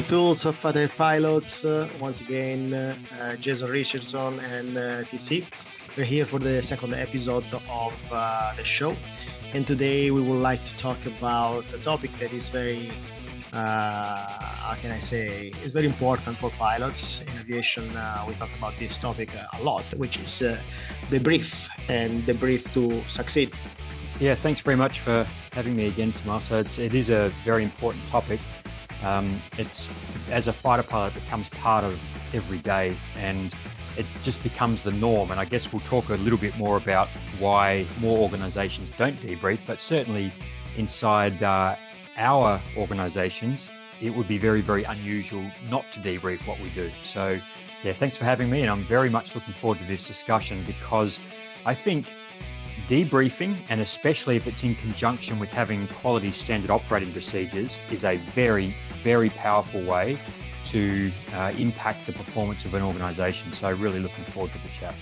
tools of other pilots. Once again, Jason Richardson and TC. We're here for the second episode of the show. And today we would like to talk about a topic that is very, how can I say, is very important for pilots. In aviation, we talk about this topic a lot, which is debrief and debrief to succeed. Yeah, thanks very much for having me again, Tommaso. It is a very important topic. It's, as a fighter pilot, it becomes part of every day and it just becomes the norm. And I guess we'll talk a little bit more about why more organizations don't debrief, but certainly inside our organizations, it would be very, very unusual not to debrief what we do. So yeah, thanks for having me. And I'm very much looking forward to this discussion because I think debriefing, and especially if it's in conjunction with having quality standard operating procedures, is a very, very powerful way to impact the performance of an organization. So really looking forward to the chat.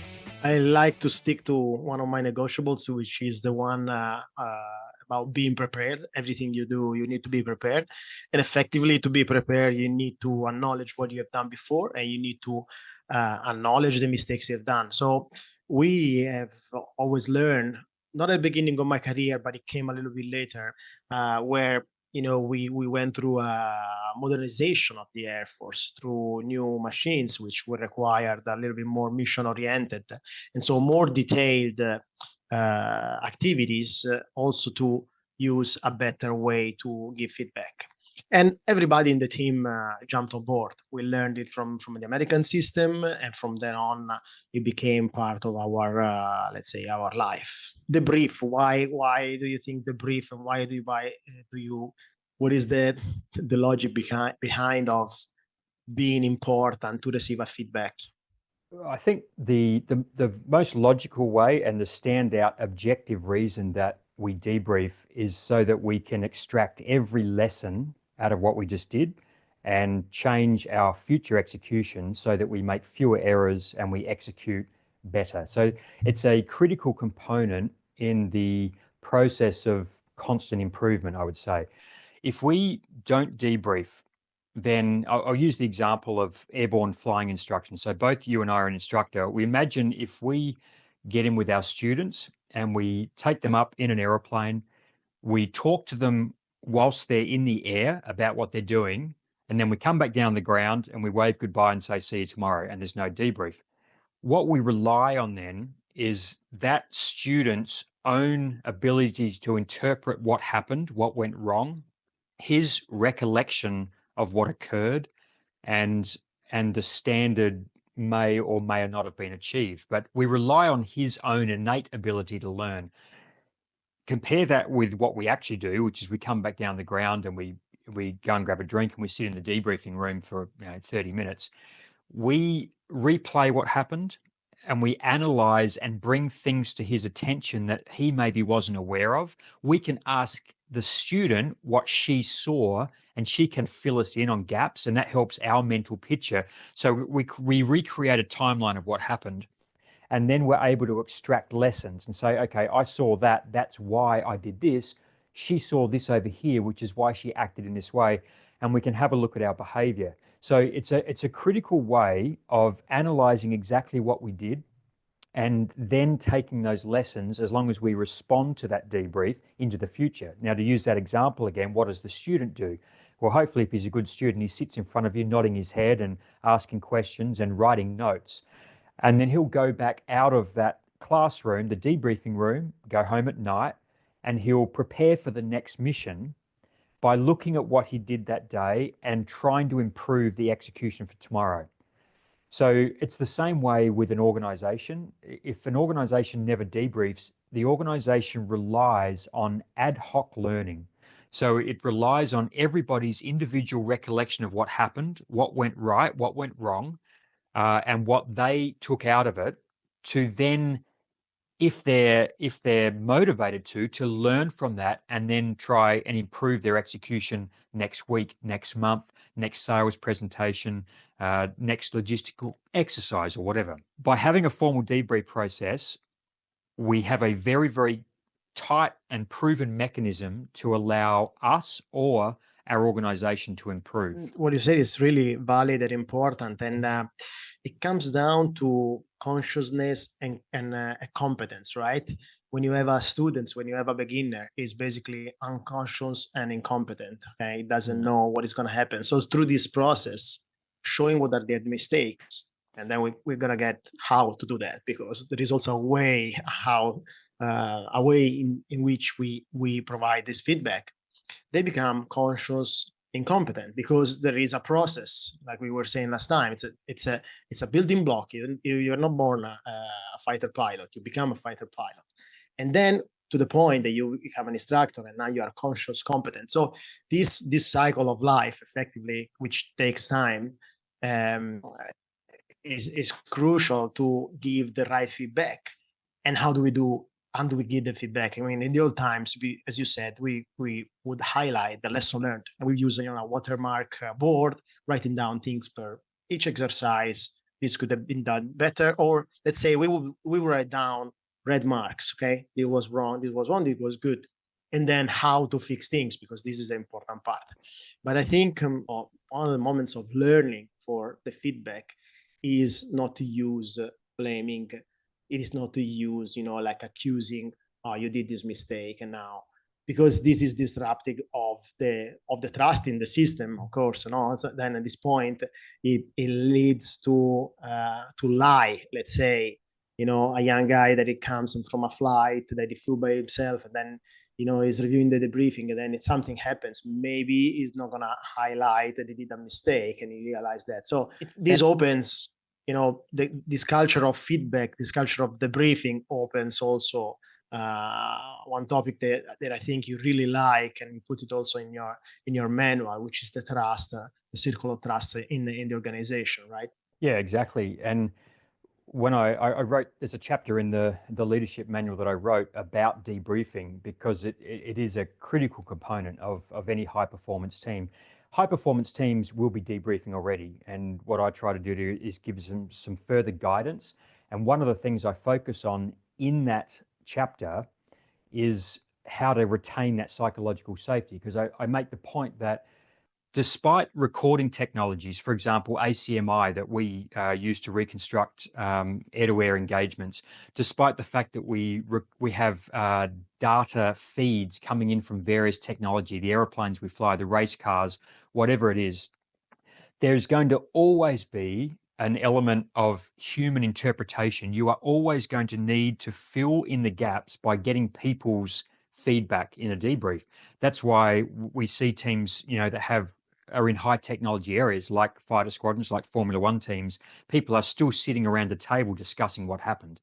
I like to stick to one of my negotiables, which is the one about being prepared. Everything you do, you need to be prepared. And effectively, to be prepared, you need to acknowledge what you have done before, and you need to acknowledge the mistakes you have done. So we have always learned, not at the beginning of my career, but it came a little bit later, where we went through a modernization of the Air Force through new machines, which were required a little bit more mission oriented, and so more detailed activities, also to use a better way to give feedback. And everybody in the team jumped on board. We learned it from the American system, and from then on, it became part of our, let's say, our life. The brief. Why do you think the brief, and why do you? What is the logic behind of being important to receive a feedback? I think the most logical way and the standout objective reason that we debrief is so that we can extract every lesson out of what we just did and change our future execution so that we make fewer errors and we execute better. So it's a critical component in the process of constant improvement, I would say. If we don't debrief, then I'll use the example of airborne flying instruction. So both you and I are an instructor. We imagine if we get in with our students and we take them up in an aeroplane, we talk to them whilst they're in the air about what they're doing, and then we come back down the ground and we wave goodbye and say, see you tomorrow, and there's no debrief. What we rely on then is that student's own ability to interpret what happened, what went wrong, his recollection of what occurred, and the standard may or may not have been achieved. But we rely on his own innate ability to learn. Compare that with what we actually do, which is we come back down the ground and we go and grab a drink and we sit in the debriefing room for 30 minutes. We replay what happened and we analyze and bring things to his attention that he maybe wasn't aware of. We can ask the student what she saw and she can fill us in on gaps, and that helps our mental picture. So we recreate a timeline of what happened. And then we're able to extract lessons and say, okay, I saw that, that's why I did this. She saw this over here, which is why she acted in this way. And we can have a look at our behavior. So it's a critical way of analyzing exactly what we did and then taking those lessons, as long as we respond to that debrief, into the future. Now, to use that example again, what does the student do? Well, hopefully if he's a good student, he sits in front of you, nodding his head and asking questions and writing notes. And then he'll go back out of that classroom, the debriefing room, go home at night, and he'll prepare for the next mission by looking at what he did that day and trying to improve the execution for tomorrow. So it's the same way with an organization. If an organization never debriefs, the organization relies on ad hoc learning. So it relies on everybody's individual recollection of what happened, what went right, what went wrong, and what they took out of it, to then, if they're motivated to learn from that and then try and improve their execution next week, next month, next sales presentation, next logistical exercise or whatever. By having a formal debrief process, we have a very, very tight and proven mechanism to allow us or our organization to improve. What you say is really valid and important, and it comes down to consciousness and a competence, right? When you have a student, when you have a beginner, is basically unconscious and incompetent. Okay, it doesn't know what is going to happen. So through this process, showing what are the mistakes, and then we're gonna get how to do that, because there is also a way how a way in which we provide this feedback. They become conscious incompetent because there is a process, like we were saying last time. It's a building block. You're not born a fighter pilot. You become a fighter pilot, and then to the point that you become an instructor, and now you are conscious competent. So this cycle of life, effectively, which takes time, um, is crucial to give the right feedback. And how do we give the feedback? I mean, in the old times, as you said, we would highlight the lesson learned, and we use a watermark board, writing down things per each exercise. This could have been done better, or let's say we would write down red marks. Okay, it was wrong, this was wrong, it was good, and then how to fix things, because this is the important part. But I think one of the moments of learning for the feedback is not to use blaming. It is not to use, like accusing, oh, you did this mistake, and now, because this is disruptive of the trust in the system, of course. So then at this point, it leads to lie. Let's say, a young guy that it comes from a flight that he flew by himself, and then he's reviewing the debriefing, and then if something happens, maybe he's not gonna highlight that he did a mistake, and he realized that. So this opens, this culture of feedback, this culture of debriefing opens also one topic that I think you really like, and you put it also in your manual, which is the trust, the circle of trust in the organization, right? Yeah, exactly. And when I wrote, there's a chapter in the leadership manual that I wrote about debriefing, because it is a critical component of any high performance team. High performance teams will be debriefing already, and what I try to do is give them some further guidance. And one of the things I focus on in that chapter is how to retain that psychological safety, because I make the point that despite recording technologies, for example, ACMI that we use to reconstruct air-to-air engagements, despite the fact that we have data feeds coming in from various technology, the aeroplanes we fly, the race cars, whatever it is, there's going to always be an element of human interpretation. You are always going to need to fill in the gaps by getting people's feedback in a debrief. That's why we see teams, that are in high technology areas like fighter squadrons, like Formula One teams. People are still sitting around the table discussing what happened,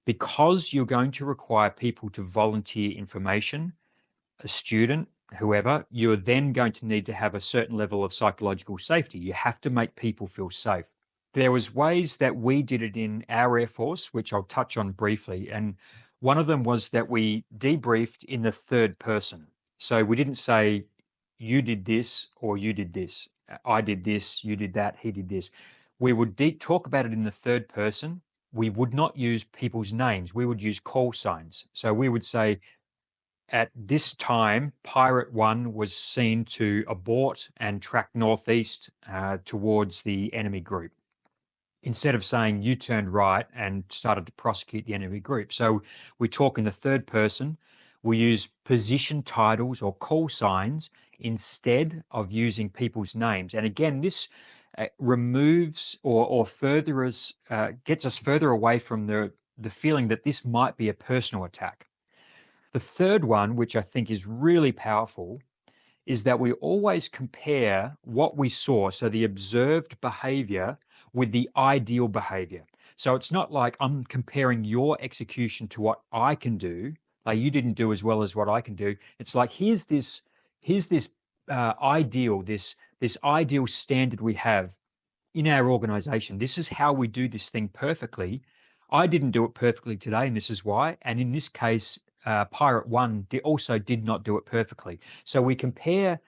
because you're going to require people to volunteer information, a student, whoever. You're then going to need to have a certain level of psychological safety. You have to make people feel safe. There was ways that we did it in our Air Force, which I'll touch on briefly. And one of them was that we debriefed in the third person. So we didn't say, you did this or you did this. I did this, you did that, he did this. We would talk about it in the third person. We would not use people's names. We would use call signs. So we would say, at this time, Pirate 1 was seen to abort and track northeast towards the enemy group, instead of saying you turned right and started to prosecute the enemy group. So we talk in the third person. We use position titles or call signs instead of using people's names. And again, this removes or furthers, gets us further away from the feeling that this might be a personal attack. The third one, which I think is really powerful, is that we always compare what we saw, so the observed behavior, with the ideal behavior. So it's not like I'm comparing your execution to what I can do, like you didn't do as well as what I can do. It's like, here's this ideal, this ideal standard we have in our organization. This is how we do this thing perfectly. I didn't do it perfectly today, and this is why. And in this case, Pirate 1 also did not do it perfectly. So we compare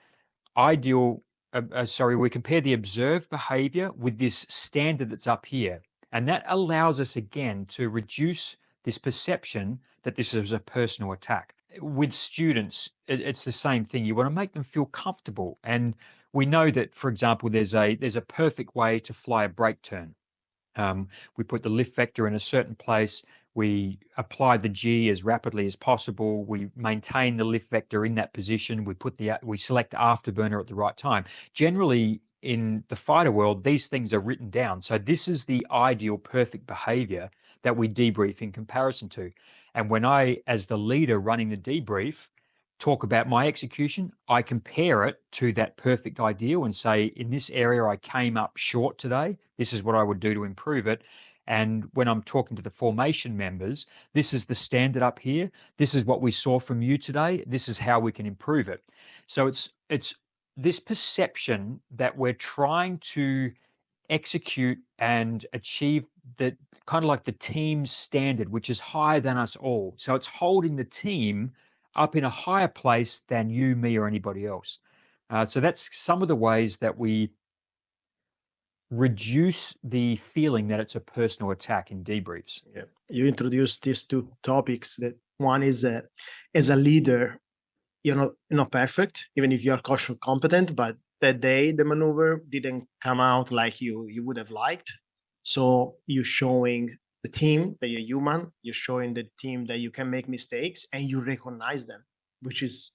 we compare the observed behavior with this standard that's up here. And that allows us, again, to reduce this perception that this is a personal attack. with students, it's the same thing. You want to make them feel comfortable. And we know that, for example, there's a perfect way to fly a brake turn. We put the lift vector in a certain place. We apply the G as rapidly as possible. We maintain the lift vector in that position. We select afterburner at the right time. Generally, in the fighter world, these things are written down. So this is the ideal, perfect behavior that we debrief in comparison to. And when I, as the leader running the debrief, talk about my execution, I compare it to that perfect ideal and say, in this area, I came up short today. This is what I would do to improve it. And when I'm talking to the formation members, this is the standard up here. This is what we saw from you today. This is how we can improve it. So it's this perception that we're trying to execute and achieve the kind of like the team standard, which is higher than us all. So it's holding the team up in a higher place than you, me, or anybody else. So that's some of the ways that we reduce the feeling that it's a personal attack in debriefs. Yeah. You introduced these two topics. That one is as a leader, you're not perfect, even if you're cautious competent, but that day the maneuver didn't come out like you would have liked. So you're showing the team that you're human, you're showing the team that you can make mistakes and you recognize them, which is,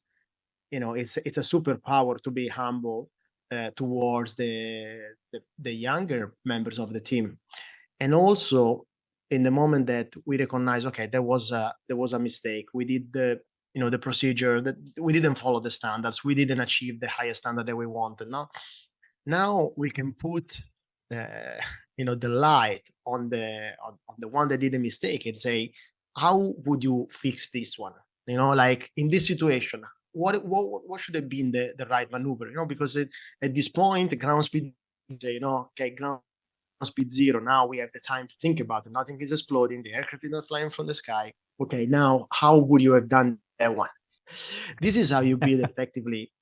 it's a superpower to be humble towards the younger members of the team. And also in the moment that we recognize, okay, there was a mistake, we did the procedure, that we didn't follow the standards, we didn't achieve the highest standard that we wanted. Now we can put the light on the one that did a mistake and say, how would you fix this one? Like in this situation, what should have been the right maneuver? Because at this point, ground speed, okay, ground speed zero. Now we have the time to think about it. Nothing is exploding. The aircraft is not flying from the sky. Okay, now how would you have done that one? This is how you build effectively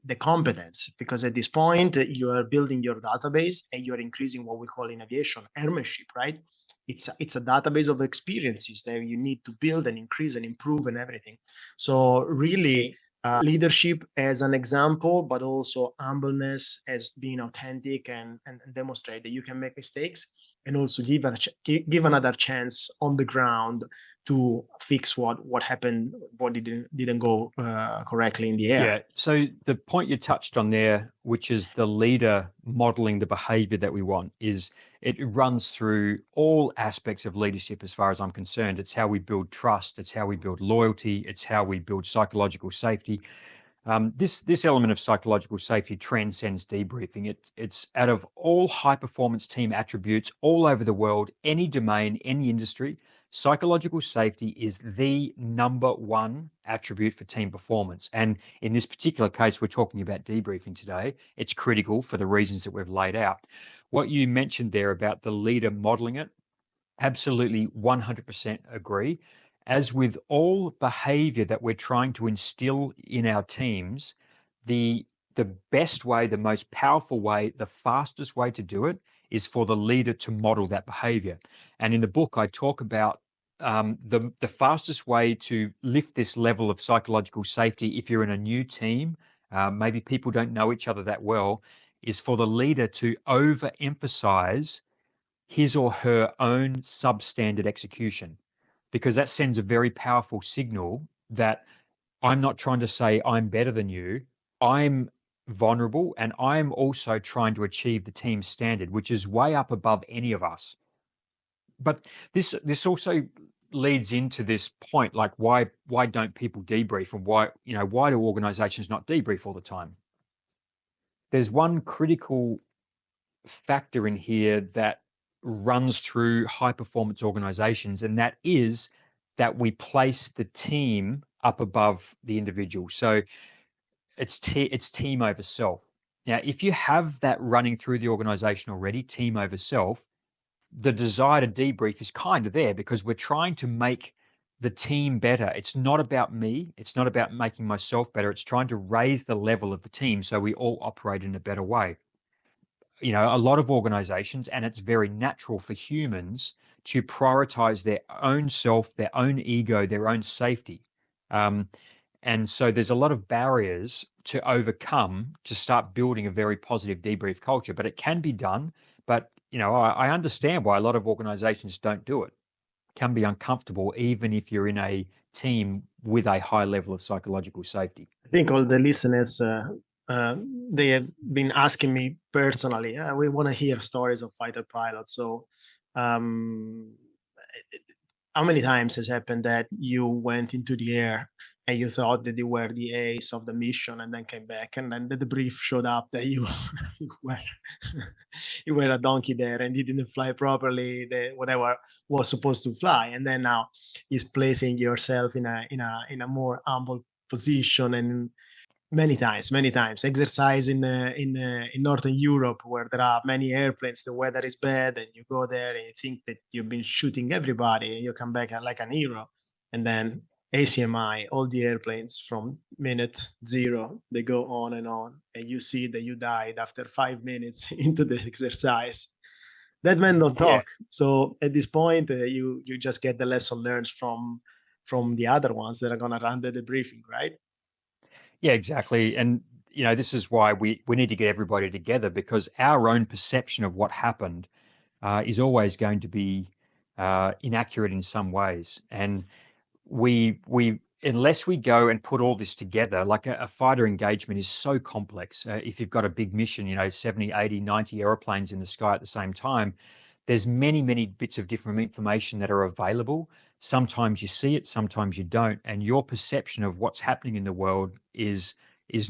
the competence, because at this point you are building your database and you are increasing what we call in aviation airmanship, right? It's a database of experiences that you need to build and increase and improve and everything. So really, leadership as an example, but also humbleness as being authentic and demonstrate that you can make mistakes, and also give another chance on the ground to fix what happened, what didn't go correctly in the air. Yeah. So the point you touched on there, which is the leader modeling the behavior that we want, is it runs through all aspects of leadership as far as I'm concerned. It's how we build trust. It's how we build loyalty. It's how we build psychological safety. This element of psychological safety transcends debriefing. It's out of all high performance team attributes all over the world, any domain, any industry. Psychological safety is the number one attribute for team performance. And in this particular case, we're talking about debriefing today. It's critical for the reasons that we've laid out. What you mentioned there about the leader modeling it, absolutely 100% agree. As with all behavior that we're trying to instill in our teams, the best way, the most powerful way, the fastest way to do it is for the leader to model that behavior. And in the book, I talk about the fastest way to lift this level of psychological safety if you're in a new team, maybe people don't know each other that well, is for the leader to overemphasize his or her own substandard execution, because that sends a very powerful signal that I'm not trying to say I'm better than you. I'm vulnerable and I'm also trying to achieve the team standard, which is way up above any of us. But this also leads into this point, like why don't people debrief, and why do organizations not debrief all the time? There's one critical factor in here that runs through high performance organizations, and that is that we place the team up above the individual. So it's team over self. Now, if you have that running through the organization already, team over self, the desire to debrief is kind of there because we're trying to make the team better. It's not about me. It's not about making myself better. It's trying to raise the level of the team so we all operate in a better way. A lot of organizations, and it's very natural for humans to prioritize their own self, their own ego, their own safety. And so there's a lot of barriers to overcome to start building a very positive debrief culture, but it can be done. But I understand why a lot of organizations don't do it. It can be uncomfortable, even if you're in a team with a high level of psychological safety. I think all the listeners, they have been asking me personally, we want to hear stories of fighter pilots. So um, how many times has happened that you went into the air and you thought that you were the ace of the mission and then came back and then the debrief showed up that you, you were you were a donkey there and you didn't fly properly, whatever was supposed to fly, and then now is placing yourself in a more humble position. And many times exercise in Northern Europe where there are many airplanes, the weather is bad, and you go there and you think that you've been shooting everybody and you come back like an hero. And then ACMI, all the airplanes from minute zero, they go on, and you see that you died after 5 minutes into the exercise. That man don't Yeah. talk. So at this point, you just get the lesson learned from the other ones that are gonna run the debriefing, right? Yeah, exactly. And this is why we need to get everybody together, because our own perception of what happened is always going to be inaccurate in some ways. And we unless we go and put all this together, like a fighter engagement is so complex. If you've got a big mission, 70, 80, 90 airplanes in the sky at the same time, there's many bits of different information that are available. Sometimes you see it, sometimes you don't, and your perception of what's happening in the world is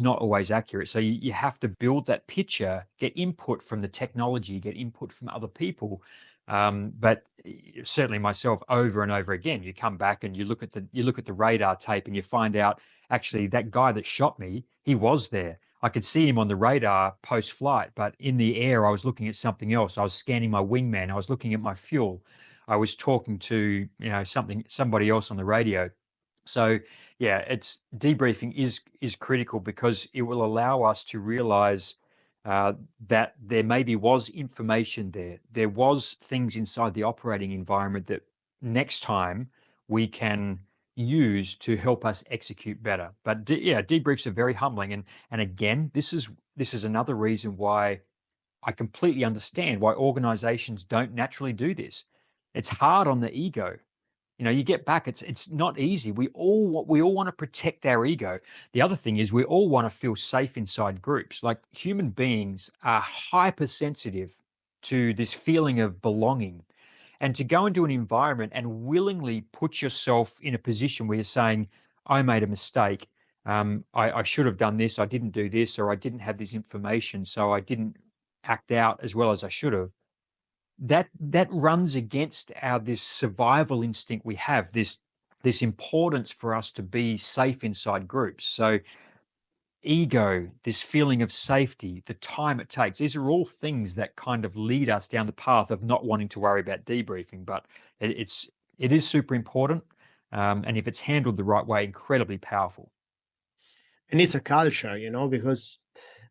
not always accurate. So you have to build that picture, get input from the technology, get input from other people. But certainly myself, over and over again, you come back and you look at the radar tape and you find out, actually, that guy that shot me, he was there. I could see him on the radar post-flight, but in the air, I was looking at something else. I was scanning my wingman. I was looking at my fuel. I was talking to somebody else on the radio. So yeah, it's debriefing is critical, because it will allow us to realize that there maybe was information there. There was things inside the operating environment that next time we can use to help us execute better. But debriefs are very humbling, and again, this is another reason why I completely understand why organizations don't naturally do this. It's hard on the ego. You get back, it's not easy. We all want to protect our ego. The other thing is we all want to feel safe inside groups. Like, human beings are hypersensitive to this feeling of belonging. And to go into an environment and willingly put yourself in a position where you're saying, I made a mistake. I should have done this. I didn't do this, or I didn't have this information, so I didn't act out as well as I should have. That runs against this survival instinct we have, this importance for us to be safe inside groups. So ego, this feeling of safety, the time it takes, these are all things that kind of lead us down the path of not wanting to worry about debriefing. But it is super important, and if it's handled the right way, incredibly powerful. And it's a culture, because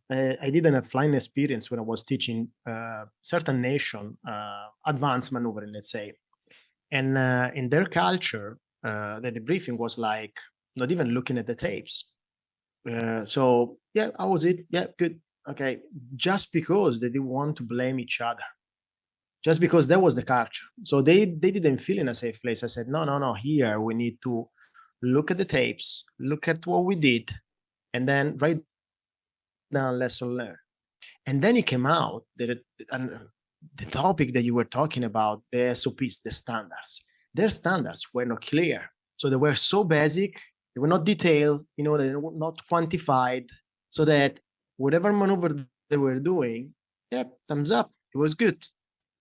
I did a flying experience when I was teaching certain nation advanced maneuvering, let's say. And in their culture, the debriefing was like not even looking at the tapes. So yeah, how was it? Yeah, good. Okay, just because they didn't want to blame each other, just because that was the culture. So they didn't feel in a safe place. I said, no. Here we need to look at the tapes, look at what we did, and then write down lesson learned. And then it came out that the topic that you were talking about, the SOPs, the standards, their standards were not clear. So they were so basic, they were not detailed, they were not quantified, so that whatever maneuver they were doing, yeah, thumbs up, it was good.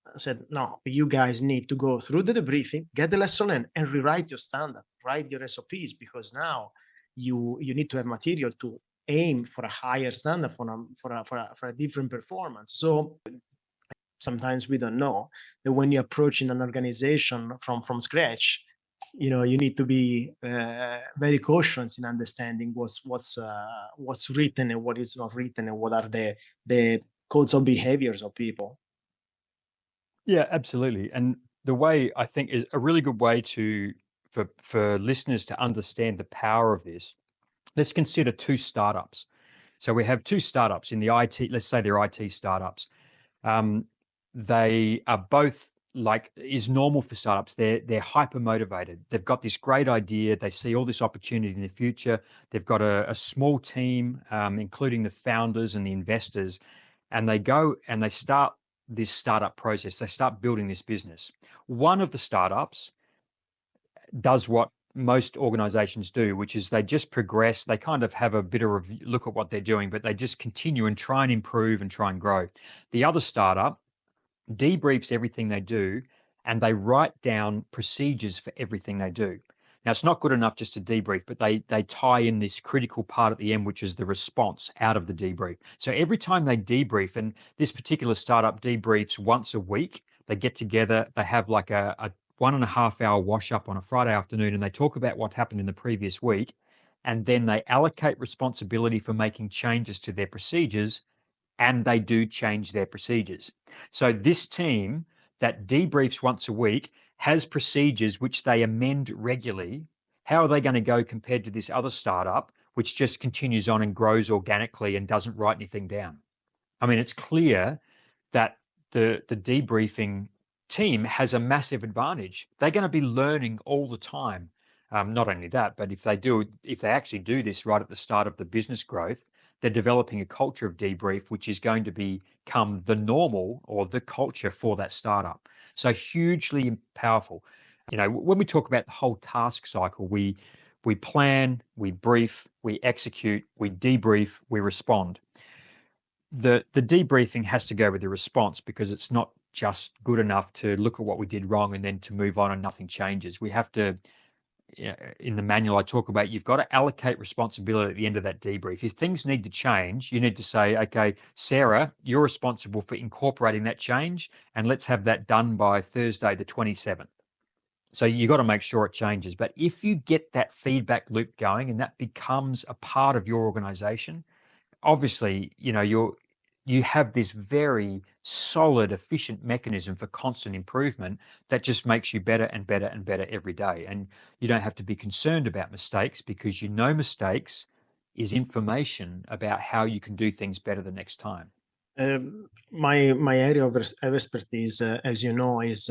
I said, no, you guys need to go through the debriefing, get the lesson learned, and rewrite your standard, write your SOPs, because now you need to have material to aim for a higher standard, for a different performance. So sometimes we don't know that when you're approaching an organization from scratch, you need to be very cautious in understanding what's written and what is not written, and what are the codes of behaviors of people. Yeah, absolutely. And the way I think is a really good way for listeners to understand the power of this. Let's consider two startups. So we have two startups in the IT. Let's say they're IT startups. They are both, like is normal for startups. They're hyper motivated. They've got this great idea. They see all this opportunity in the future. They've got a small team, including the founders and the investors, and they go and they start this startup process. They start building this business. One of the startups does what most organizations do, which is they just progress. They kind of have a bit of a look at what they're doing, but they just continue and try and improve and try and grow. The other startup debriefs everything they do, and they write down procedures for everything they do. Now, it's not good enough just to debrief, but they tie in this critical part at the end, which is the response out of the debrief. So every time they debrief, and this particular startup debriefs once a week, they get together, they have like a 1.5 hour wash up on a Friday afternoon, and they talk about what happened in the previous week. And then they allocate responsibility for making changes to their procedures, and they do change their procedures. So this team that debriefs once a week has procedures which they amend regularly. How are they going to go compared to this other startup, which just continues on and grows organically and doesn't write anything down? I mean, it's clear that the debriefing team has a massive advantage. They're going to be learning all the time. Not only that, but if they actually do this right at the start of the business growth, they're developing a culture of debrief, which is going to become the normal or the culture for that startup. So hugely powerful. You know, when we talk about the whole task cycle, we plan, we brief, we execute, we debrief, we respond. The debriefing has to go with the response, because it's not just good enough to look at what we did wrong and then to move on and nothing changes. We have to, in the manual I talk about, you've got to allocate responsibility at the end of that debrief. If things need to change, you need to say, okay, Sarah, you're responsible for incorporating that change, and let's have that done by Thursday the 27th. So you got to make sure it changes. But if you get that feedback loop going and that becomes a part of your organization, obviously, you have this very solid, efficient mechanism for constant improvement that just makes you better and better and better every day. And you don't have to be concerned about mistakes, because mistakes is information about how you can do things better the next time. My area of expertise, as you know, is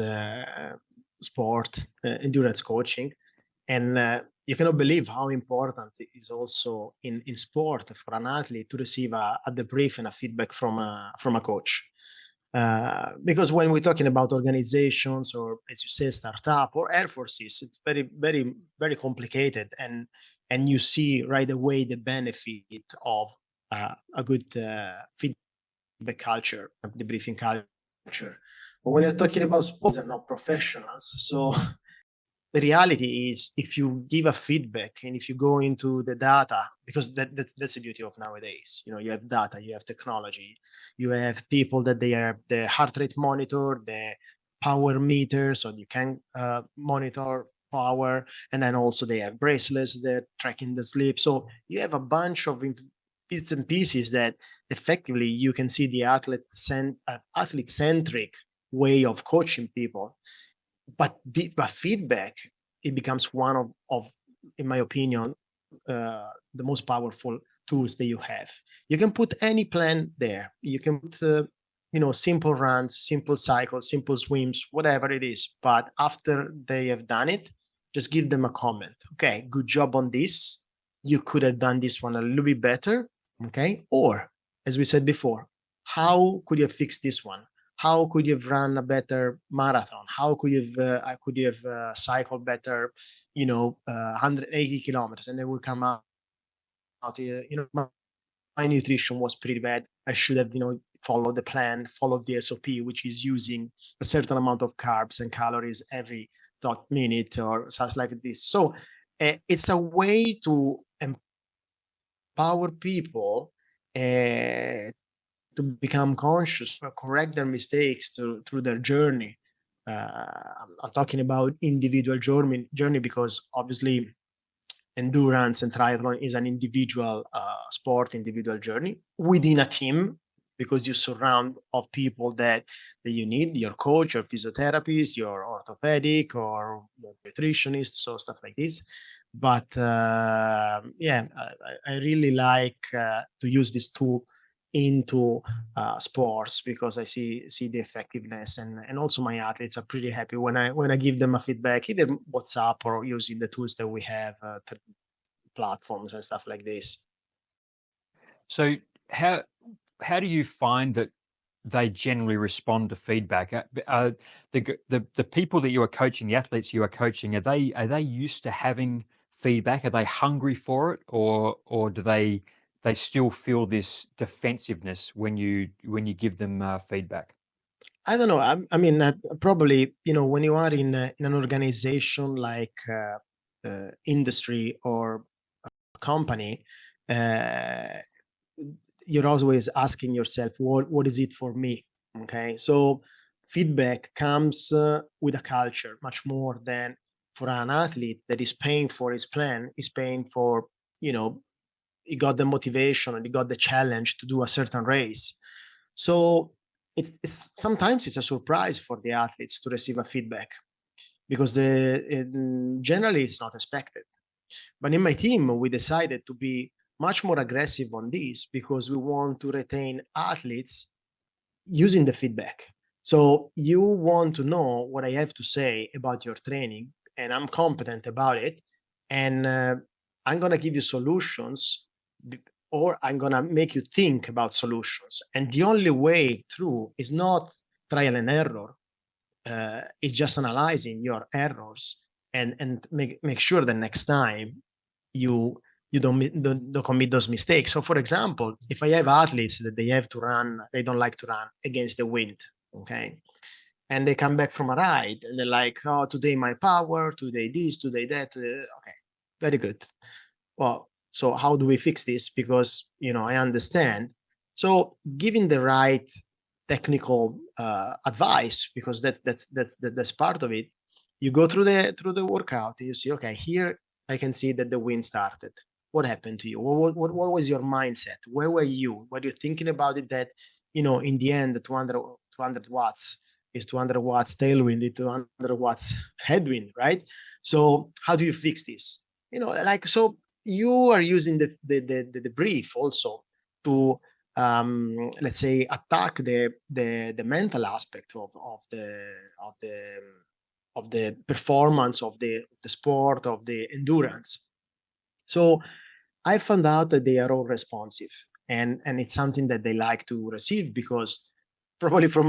sport, endurance coaching, and you cannot believe how important it is also in sport for an athlete to receive a debrief and a feedback from a coach. Because when we're talking about organizations, or as you say, startup or air forces, it's very, very, very complicated, and you see right away the benefit of a good feedback culture, a debriefing culture. But when you're talking about sports, they're not professionals, so the reality is, if you give a feedback and if you go into the data, because that's the beauty of nowadays, you have data, you have technology, you have people that they have the heart rate monitor, the power meter, so you can monitor power, and then also they have bracelets that tracking the sleep. So you have a bunch of bits and pieces that effectively you can see the athlete centric way of coaching people. But feedback, it becomes one of in my opinion, the most powerful tools that you have. You can put any plan there. You can put simple runs, simple cycles, simple swims, whatever it is. But after they have done it, just give them a comment. Okay, good job on this. You could have done this one a little bit better. Okay, or as we said before, how could you have fixed this one? How could you have run a better marathon? How could you have cycled better, 180 kilometers? And they will come out, my nutrition was pretty bad. I should have, followed the plan, followed the SOP, which is using a certain amount of carbs and calories every thought minute or such like this. So it's a way to empower people to become conscious, correct their mistakes through their journey. I'm talking about individual journey, because obviously endurance and triathlon is an individual sport, individual journey within a team. because you surround of people that you need, your coach, your physiotherapist, your orthopedic, or your nutritionist, so stuff like this. But yeah, I really like to use this tool into sports, because I see the effectiveness, and also my athletes are pretty happy when I give them a feedback, either WhatsApp or using the tools that we have, platforms and stuff like this. So how do you find that they generally respond to feedback? The people that you are coaching, the athletes you are coaching, are they used to having feedback? Are they hungry for it, or do they still feel this defensiveness when you give them feedback? I don't know. I mean, probably, when you are in an organization like industry or company, uh, you're always asking yourself, what is it for me? Okay, so feedback comes with a culture much more than for an athlete that is paying for his plan, is paying for, he got the motivation and he got the challenge to do a certain race. So it's sometimes it's a surprise for the athletes to receive a feedback, because generally it's not expected. But in my team, we decided to be much more aggressive on this, because we want to retain athletes using the feedback. So you want to know what I have to say about your training, and I'm competent about it, and I'm gonna give you solutions, or I'm gonna make you think about solutions. And the only way through is not trial and error. It's just analyzing your errors, and make sure that next time you don't commit those mistakes. So, for example, if I have athletes that they have to run, they don't like to run against the wind, okay, and they come back from a ride and they're like, "Oh, today my power, today this, today that." Okay, very good. Well, so how do we fix this? Because I understand. So giving the right technical advice, because that's part of it. You go through the workout and you see, okay, here I can see that the wind started. What happened to you? What was your mindset? Where were you? Were you thinking about it, that in the end the 200 watts is 200 watts tailwind, is 200 watts headwind, right? So how do you fix this? Like, so you are using the brief also to, let's say, attack the mental aspect of the performance of the sport, of the endurance. So I found out that they are all responsive, and it's something that they like to receive, because probably from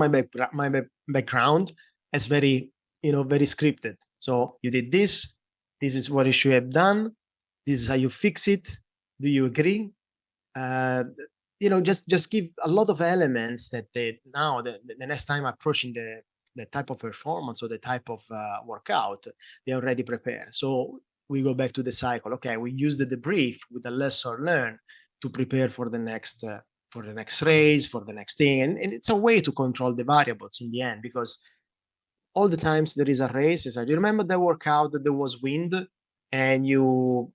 my background, it's very, very scripted. So you did this. This is what you should have done. This is how you fix it. Do you agree? uh, just give a lot of elements that now the next time approaching the type of performance or the type of workout, they already prepare. So we go back to the cycle. Okay, we use the debrief with the lesson learned to prepare for the next race, for the next thing, and it's a way to control the variables in the end, because all the times there is a race, it's like, you remember the workout that there was wind, and you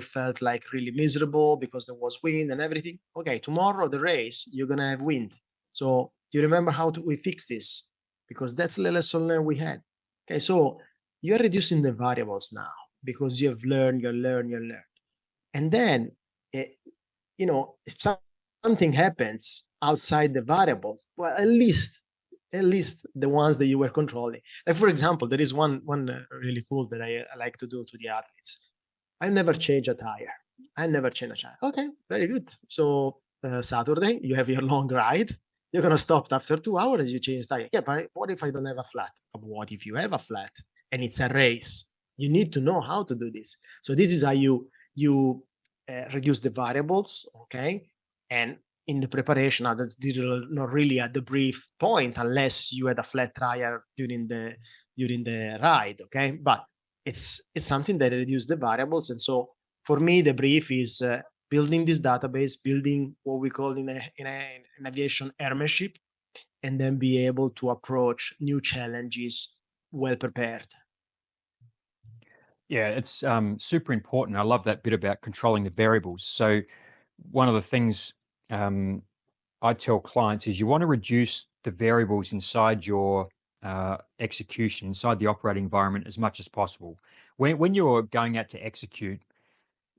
felt like really miserable because there was wind and everything. Okay, tomorrow the race, you're gonna have wind. So do you remember how we fix this? Because that's the lesson learned we had. Okay, so you're reducing the variables now, because you've learned, you learn. And then, eh, if something happens outside the variables, well, at least the ones that you were controlling. Like, for example, there is one really cool that I like to do to the athletes. I never change a tire. I never change a tire. Okay, very good. So Saturday, you have your long ride. You're gonna stop after 2 hours. You change tire. Yeah, but what if I don't have a flat? But what if you have a flat and it's a race? You need to know how to do this. So this is how you reduce the variables. Okay, and in the preparation, that's not really a debrief point unless you had a flat tire during the ride. Okay, but it's something that reduces the variables. And so for me, the brief is building this database, building what we call in aviation airmanship, and then be able to approach new challenges well prepared. Yeah, it's super important. I love that bit about controlling the variables. So one of the things um, I tell clients is you want to reduce the variables inside your execution, inside the operating environment as much as possible. When you're going out to execute,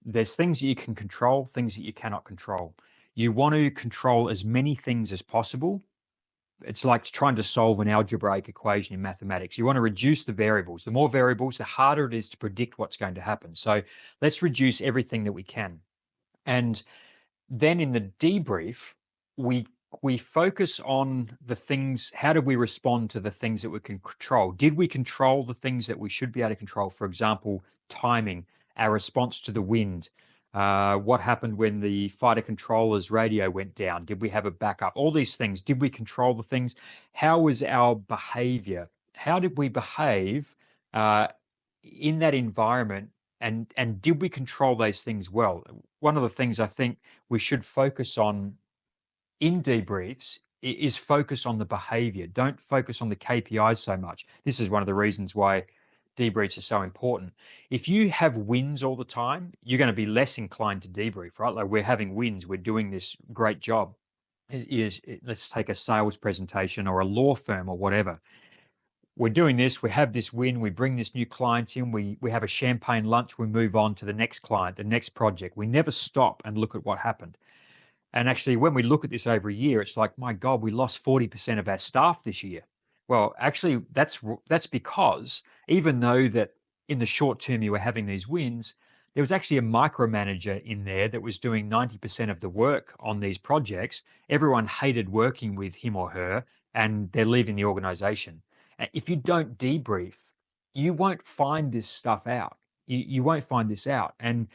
there's things that you can control, things that you cannot control. You want to control as many things as possible. It's like trying to solve an algebraic equation in mathematics. You want to reduce the variables. The more variables, the harder it is to predict what's going to happen. So let's reduce everything that we can. And then in the debrief, we we focus on the things. How did we respond to the things that we can control? Did we control the things that we should be able to control? For example, timing, our response to the wind. What happened when the fighter controller's radio went down? Did we have a backup? All these things. Did we control the things? How was our behavior? How did we behave in that environment? And did we control those things well? One of the things I think we should focus on in debriefs is focus on the behavior. Don't focus on the KPIs so much. This is one of the reasons why debriefs are so important. If you have wins all the time, you're going to be less inclined to debrief, right? Like, we're having wins, we're doing this great job. Let's take a sales presentation or a law firm or whatever. We're doing this, we have this win, we bring this new client in, we have a champagne lunch, we move on to the next client, the next project. We never stop and look at what happened. And actually, when we look at this over a year, it's like, my God, we lost 40% of our staff this year. Well, actually, that's because even though that in the short term you were having these wins, there was actually a micromanager in there that was doing 90% of the work on these projects. Everyone hated working with him or her, and they're leaving the organization. If you don't debrief, you won't find this stuff out. You won't find this out. And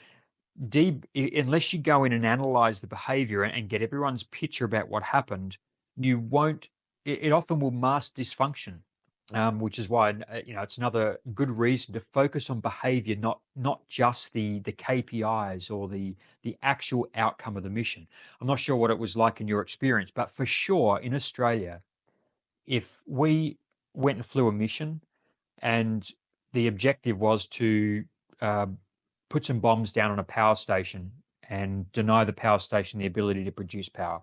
unless you go in and analyze the behavior and get everyone's picture about what happened, you won't. It often will mask dysfunction, which is why it's another good reason to focus on behavior, not just the KPIs or the actual outcome of the mission. I'm not sure what it was like in your experience, but for sure in Australia, if we went and flew a mission and the objective was to put some bombs down on a power station and deny the power station the ability to produce power.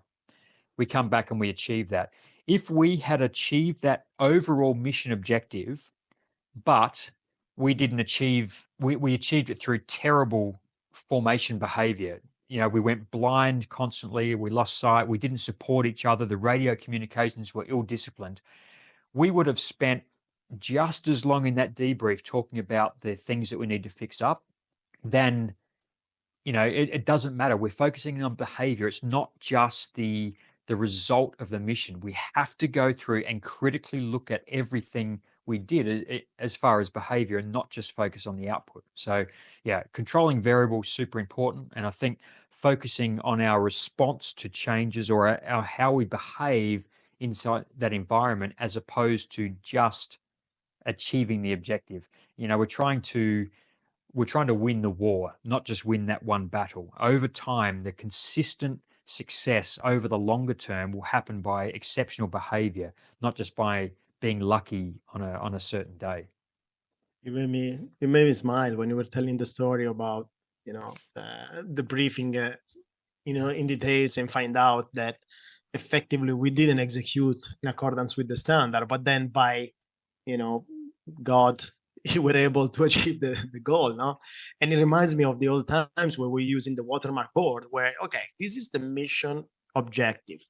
We come back and we achieve that. If we had achieved that overall mission objective, but we didn't achieve, we achieved it through terrible formation behavior. We went blind constantly, we lost sight, we didn't support each other, the radio communications were ill-disciplined. We would have spent just as long in that debrief talking about the things that we need to fix up. Then, it doesn't matter. We're focusing on behavior. It's not just the result of the mission. We have to go through and critically look at everything we did as far as behavior and not just focus on the output. So, yeah, controlling variables, super important. And I think focusing on our response to changes or our how we behave inside that environment as opposed to just achieving the objective. We're trying to win the war, not just win that one battle. Over time, the consistent success over the longer term will happen by exceptional behavior, not just by being lucky on a certain day. You made me smile when you were telling the story about the briefing, in details, and find out that effectively we didn't execute in accordance with the standard, but then by God, you were able to achieve the goal, no? And it reminds me of the old times where we're using the watermark board, where, okay, this is the mission objective.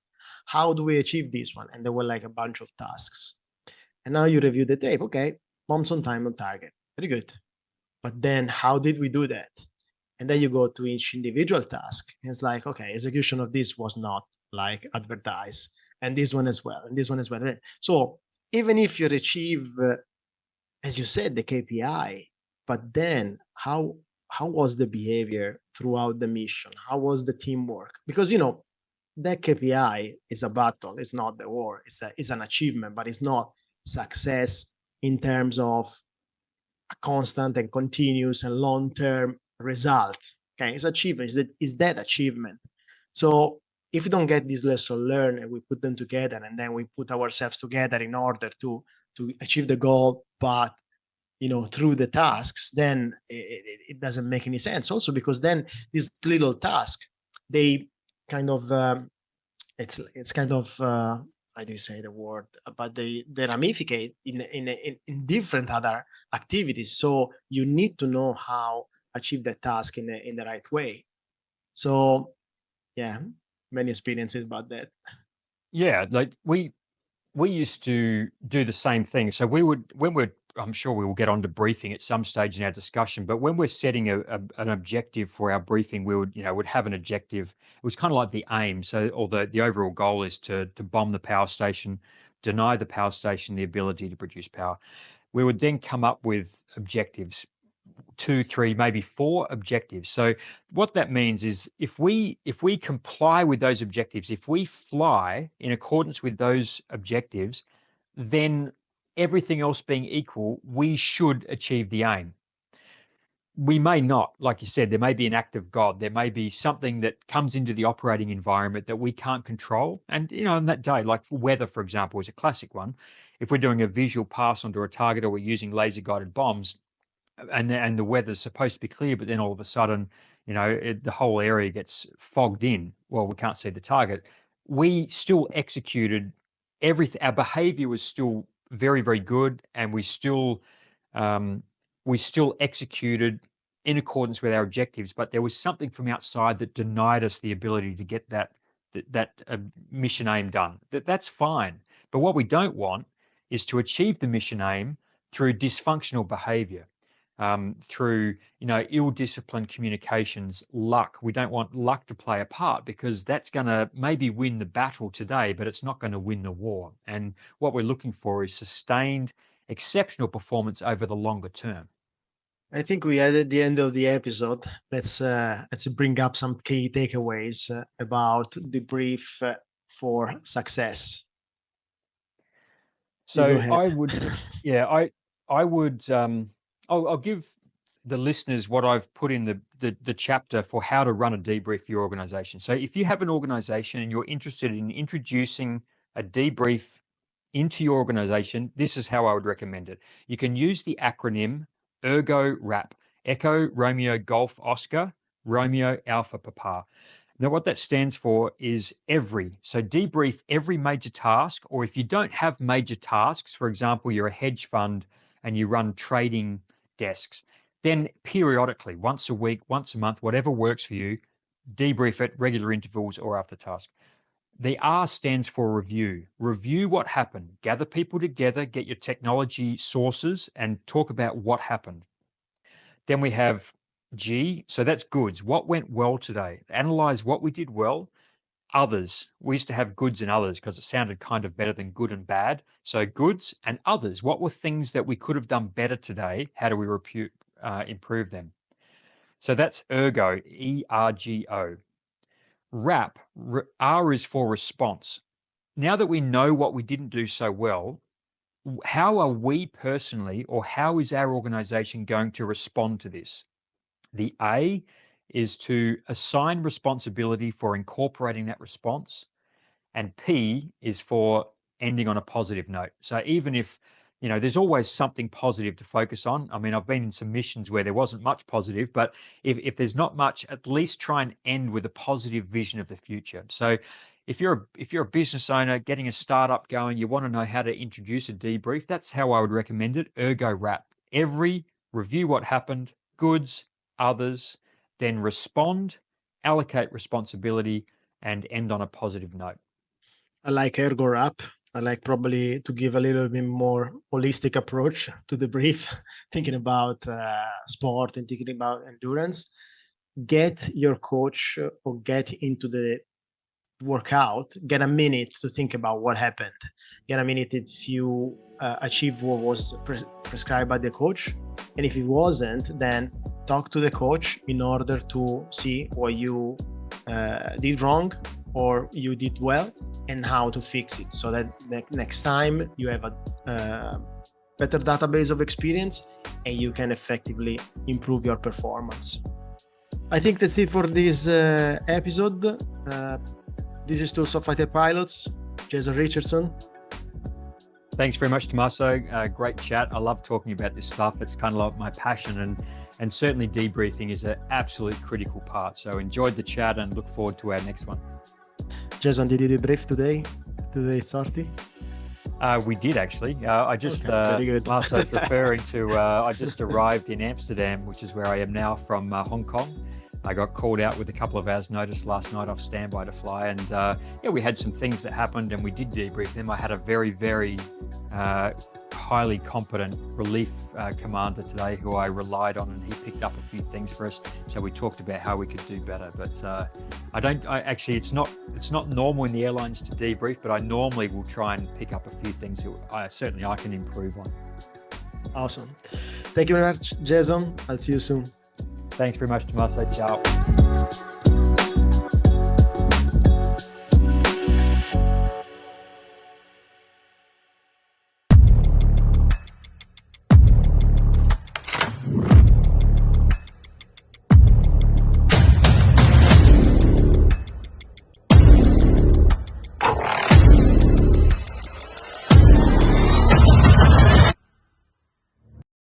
How do we achieve this one? And there were like a bunch of tasks. And now you review the tape. Okay, bombs on time, on target. Very good. But then how did we do that? And then you go to each individual task. And it's like, okay, execution of this was not like advertised. And this one as well. And this one as well. So even if you achieve, as you said, the KPI, but then how was the behavior throughout the mission? How was the teamwork? Because that KPI is a battle, it's not the war. It's an achievement, but it's not success in terms of a constant and continuous and long-term result. Okay, it's achievement. Is that achievement? So if we don't get this lesson learned and we put them together and then we put ourselves together in order to achieve the goal, but through the tasks, then it doesn't make any sense. Also, because then these little tasks, they kind of it's kind of how do you say the word? But they ramificate in different other activities. So you need to know how achieve that task in the right way. So yeah, many experiences about that. Yeah, like we used to do the same thing. So we would, when we're, I'm sure we will get on to briefing at some stage in our discussion, but when we're setting an objective for our briefing, we would, would have an objective. It was kind of like the aim. So, or the overall goal is to bomb the power station, deny the power station the ability to produce power. We would then come up with objectives, 2, 3, maybe 4 objectives. So what that means is if we comply with those objectives, if we fly in accordance with those objectives, then everything else being equal, we should achieve the aim. We may not, like you said, there may be an act of God. There may be something that comes into the operating environment that we can't control. And, on that day, like weather, for example, is a classic one. If we're doing a visual pass onto a target or we're using laser guided bombs, and the weather's supposed to be clear, but then all of a sudden, the whole area gets fogged in. Well, we can't see the target. We still executed everything. Our behavior was still very, very good, and we still executed in accordance with our objectives. But there was something from outside that denied us the ability to get that mission aim done. That's fine. But what we don't want is to achieve the mission aim through dysfunctional behavior. Through ill-disciplined communications, luck. We don't want luck to play a part, because that's going to maybe win the battle today, but it's not going to win the war. And what we're looking for is sustained, exceptional performance over the longer term. I think we are at the end of the episode. Let's bring up some key takeaways about the brief for success. You go So ahead. I would, I would, I'll give the listeners what I've put in the chapter for how to run a debrief for your organization. So if you have an organization and you're interested in introducing a debrief into your organization, this is how I would recommend it. You can use the acronym ERGO-RAP, Echo Romeo Golf Oscar Romeo Alpha Papa. Now, what that stands for is every. So debrief every major task, or if you don't have major tasks, for example, you're a hedge fund and you run trading desks, then periodically, once a week, once a month, whatever works for you, debrief at regular intervals or after task. The R stands for review. Review what happened. Gather people together, get your technology sources, and talk about what happened. Then we have G, so that's goods. What went well today? Analyze what we did well. Others. We used to have goods and others because it sounded kind of better than good and bad. So goods and others. What were things that we could have done better today? How do we improve them? So that's ergo, ERGO. RAP, R is for response. Now that we know what we didn't do so well, how are we personally, or how is our organization going to respond to this? The A is to assign responsibility for incorporating that response. And P is for ending on a positive note. So even if, there's always something positive to focus on. I mean, I've been in some missions where there wasn't much positive, but if there's not much, at least try and end with a positive vision of the future. So if you're a business owner getting a startup going, you want to know how to introduce a debrief, that's how I would recommend it. Ergo RAP. Every, review what happened, goods, others, then respond, allocate responsibility, and end on a positive note. I like ergo rap. I like probably to give a little bit more holistic approach to the brief, thinking about sport and thinking about endurance. Get your coach or get into the workout, get a minute to think about what happened. Get a minute if you achieve what was prescribed by the coach. And if it wasn't, then talk to the coach in order to see what you did wrong or you did well and how to fix it, so that next time you have a better database of experience and you can effectively improve your performance. I think that's it for this episode. This is Tools for Fighter Pilots, Jason Richardson. Thanks very much, Tommaso. Great chat. I love talking about this stuff. It's kind of like my passion, and certainly debriefing is an absolute critical part. So enjoyed the chat and look forward to our next one. Jason, did you debrief today? Today's sortie? We did actually. I just, Okay, very good. last I was referring to, I just arrived in Amsterdam, which is where I am now from Hong Kong. I got called out with a couple of hours notice last night off standby to fly. And yeah, we had some things that happened and we did debrief them. I had a very, very highly competent relief commander today who I relied on, and he picked up a few things for us. So we talked about how we could do better. But actually, it's not normal in the airlines to debrief, but I normally will try and pick up a few things that certainly I can improve on. Awesome. Thank you very much, Jason. I'll see you soon. Thanks very much, Tommaso. Ciao.